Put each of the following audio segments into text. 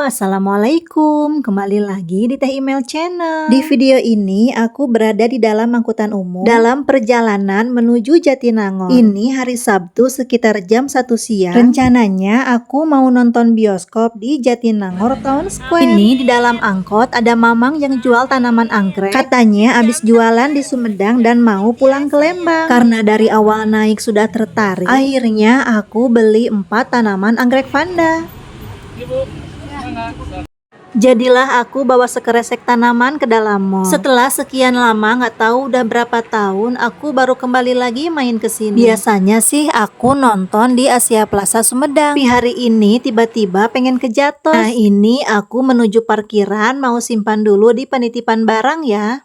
Assalamualaikum, kembali lagi di Teh Email Channel. Di video ini aku berada di dalam angkutan umum dalam perjalanan menuju Jatinangor. Ini hari Sabtu sekitar jam 1 siang. Rencananya aku mau nonton bioskop di Jatinangor Town Square. Ini di dalam angkot ada mamang yang jual tanaman anggrek. Katanya abis jualan di Sumedang dan mau pulang ke Lembang. Karena dari awal naik sudah tertarik, akhirnya aku beli 4 tanaman anggrek Vanda. Jadilah aku bawa sekresek tanaman ke dalam mall. Setelah sekian lama, nggak tahu udah berapa tahun, aku baru kembali lagi main ke sini. Biasanya sih aku nonton di Asia Plaza Sumedang. Tapi hari ini tiba-tiba pengen ke Jatos. Nah ini aku menuju parkiran, mau simpan dulu di penitipan barang ya.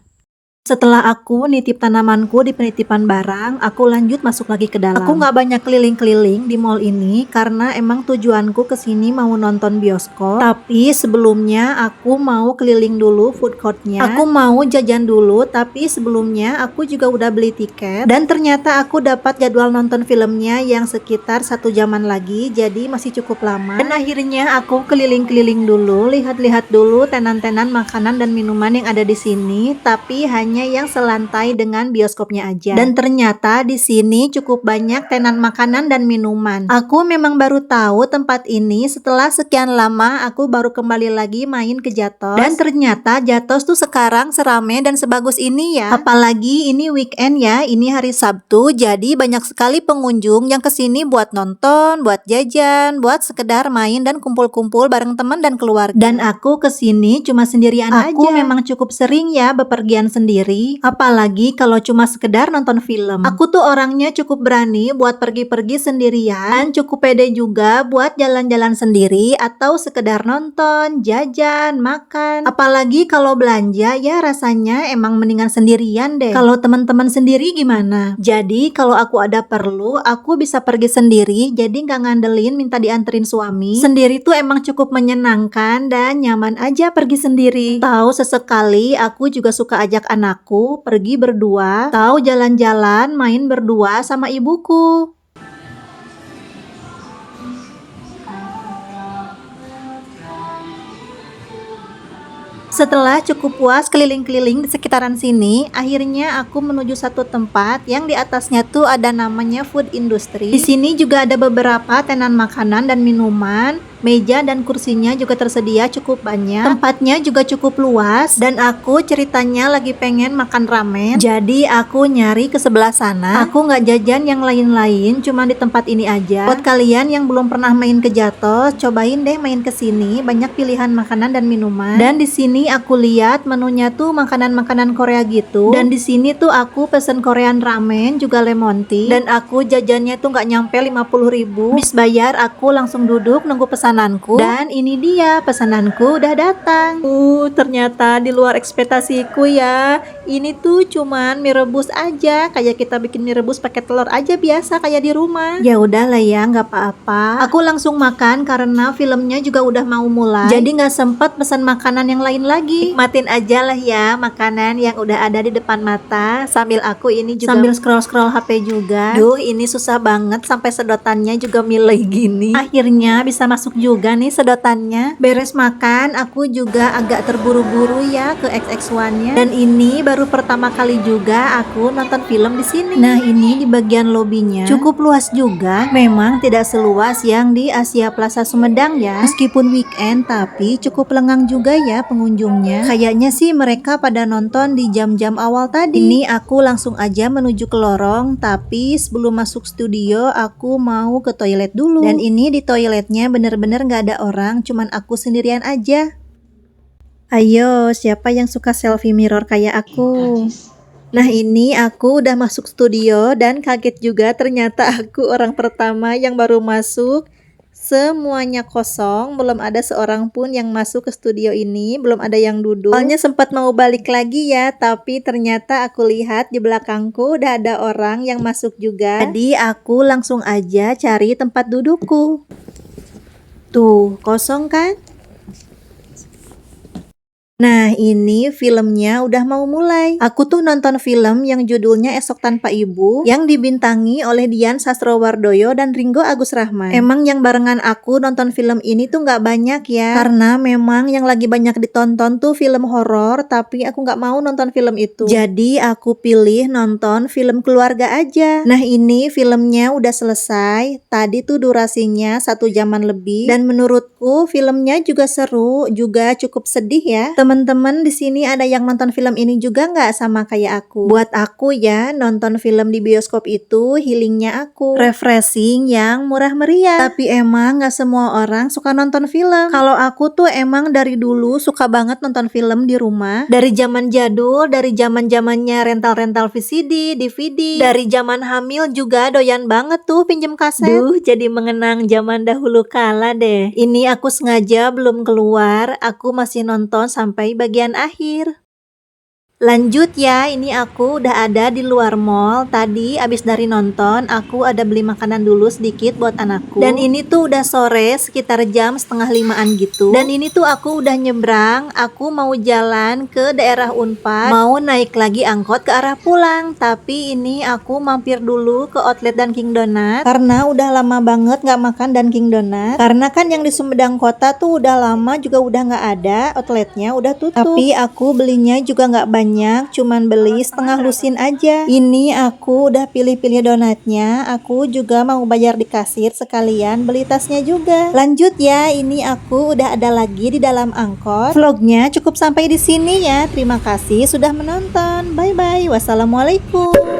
Setelah aku nitip tanamanku di penitipan barang, aku lanjut masuk lagi ke dalam. Aku nggak banyak keliling-keliling di mall ini karena emang tujuanku kesini mau nonton bioskop. Tapi sebelumnya aku mau keliling dulu food courtnya. Aku mau jajan dulu, tapi sebelumnya aku juga udah beli tiket. Dan ternyata aku dapat jadwal nonton filmnya yang sekitar 1 jaman lagi, jadi masih cukup lama. Dan akhirnya aku keliling-keliling dulu, lihat-lihat dulu tenan-tenan makanan dan minuman yang ada di sini. Tapi hanya yang selantai dengan bioskopnya aja. Dan ternyata di sini cukup banyak tenan makanan dan minuman. Aku memang baru tahu tempat ini setelah sekian lama aku baru kembali lagi main ke Jatos. Dan ternyata Jatos tuh sekarang serame dan sebagus ini ya. Apalagi ini weekend ya, ini hari Sabtu, jadi banyak sekali pengunjung yang kesini buat nonton, buat jajan, buat sekedar main dan kumpul-kumpul bareng teman dan keluarga. Dan aku kesini cuma sendirian aja. Aku memang cukup sering ya bepergian sendiri. Apalagi kalau cuma sekedar nonton film. Aku tuh orangnya cukup berani buat pergi-pergi sendirian, cukup pede juga buat jalan-jalan sendiri atau sekedar nonton, jajan, makan. Apalagi kalau belanja ya rasanya emang mendingan sendirian deh. Kalau teman-teman sendiri gimana? Jadi kalau aku ada perlu, aku bisa pergi sendiri, jadi nggak ngandelin minta dianterin suami. Sendiri tuh emang cukup menyenangkan dan nyaman aja pergi sendiri. Tahu sesekali aku juga suka ajak anakku pergi berdua, tahu jalan-jalan main berdua sama ibuku. Setelah cukup puas keliling-keliling di sekitaran sini, akhirnya aku menuju satu tempat yang di atasnya tuh ada namanya food industry. Di sini juga ada beberapa tenan makanan dan minuman. Meja dan kursinya juga tersedia cukup banyak. Tempatnya juga cukup luas. Dan aku ceritanya lagi pengen makan ramen. Jadi aku nyari ke sebelah sana. Aku nggak jajan yang lain-lain, cuma di tempat ini aja. Buat kalian yang belum pernah main ke Jatos, cobain deh main ke sini. Banyak pilihan makanan dan minuman. Dan di sini aku lihat menunya tuh makanan-makanan Korea gitu. Dan di sini tuh aku pesen Korean ramen juga lemon tea. Dan aku jajannya tuh nggak nyampe 50.000. Habis bayar aku langsung duduk nunggu pesananku. Dan ini dia pesananku udah datang. Ternyata di luar ekspektasiku ya. Ini tuh cuman mie rebus aja, kayak kita bikin mie rebus pakai telur aja biasa kayak di rumah. Ya udahlah ya, nggak apa-apa. Aku langsung makan karena filmnya juga udah mau mulai. Jadi nggak sempet pesan makanan yang lain lagi. Nikmatin aja lah ya makanan yang udah ada di depan mata. Sambil aku ini juga sambil scroll-scroll HP juga. Duh, ini susah banget sampai sedotannya juga milih gini. Akhirnya bisa masuk juga nih sedotannya. Beres makan, aku juga agak terburu-buru ya ke XX1-nya. Dan ini baru pertama kali juga aku nonton film di sini. Nah, ini di bagian lobinya cukup luas juga. Memang tidak seluas yang di Asia Plaza Sumedang ya. Meskipun weekend, tapi cukup lengang juga ya pengunjungnya. Kayaknya sih mereka pada nonton di jam-jam awal tadi. Ini aku langsung aja menuju ke lorong, tapi sebelum masuk studio aku mau ke toilet dulu. Dan ini di toiletnya bener-bener nggak ada orang, cuman aku sendirian aja. Ayo, siapa yang suka selfie mirror kayak aku? Nah ini aku udah masuk studio dan kaget juga ternyata aku orang pertama yang baru masuk. Semuanya kosong, belum ada seorang pun yang masuk ke studio ini, belum ada yang duduk. Awalnya sempat mau balik lagi ya, tapi ternyata aku lihat di belakangku udah ada orang yang masuk juga. Jadi aku langsung aja cari tempat dudukku. Tuh, kosong kan? Nah, ini filmnya udah mau mulai. Aku tuh nonton film yang judulnya Esok Tanpa Ibu yang dibintangi oleh Dian Sastrowardoyo dan Ringgo Agus Rahman. Emang yang barengan aku nonton film ini tuh nggak banyak ya, karena memang yang lagi banyak ditonton tuh film horor, tapi aku nggak mau nonton film itu. Jadi aku pilih nonton film keluarga aja. Nah, ini filmnya udah selesai. Tadi tuh durasinya 1 jaman lebih dan menurutku filmnya juga seru, juga cukup sedih ya. Teman-teman di sini ada yang nonton film ini juga nggak sama kayak aku? Buat aku ya, nonton film di bioskop itu healingnya aku. Refreshing yang murah meriah. Tapi emang nggak semua orang suka nonton film. Kalau aku tuh emang dari dulu suka banget nonton film di rumah. Dari zaman jadul, dari zaman-zamannya rental-rental VCD, DVD. Dari zaman hamil juga doyan banget tuh pinjem kaset. Duh, jadi mengenang zaman dahulu kala deh. Ini aku sengaja belum keluar, aku masih nonton sampai bagian akhir. Lanjut ya, ini aku udah ada di luar mall. Tadi abis dari nonton, aku ada beli makanan dulu sedikit buat anakku. Dan ini tuh udah sore, sekitar jam 4:30 gitu. Dan ini tuh aku udah nyebrang, aku mau jalan ke daerah Unpad, mau naik lagi angkot ke arah pulang. Tapi ini aku mampir dulu ke outlet Dunkin Donat, karena udah lama banget gak makan Dunkin Donat. Karena kan yang di Sumedang Kota tuh udah lama juga udah gak ada, outletnya udah tutup. Tapi aku belinya juga gak banyak, cuman beli setengah lusin aja. Ini aku udah pilih-pilih donatnya, aku juga mau bayar di kasir sekalian beli tasnya juga. Lanjut ya, ini aku udah ada lagi di dalam angkot. Vlognya cukup sampai di sini ya. Terima kasih sudah menonton. Bye bye. Wassalamualaikum.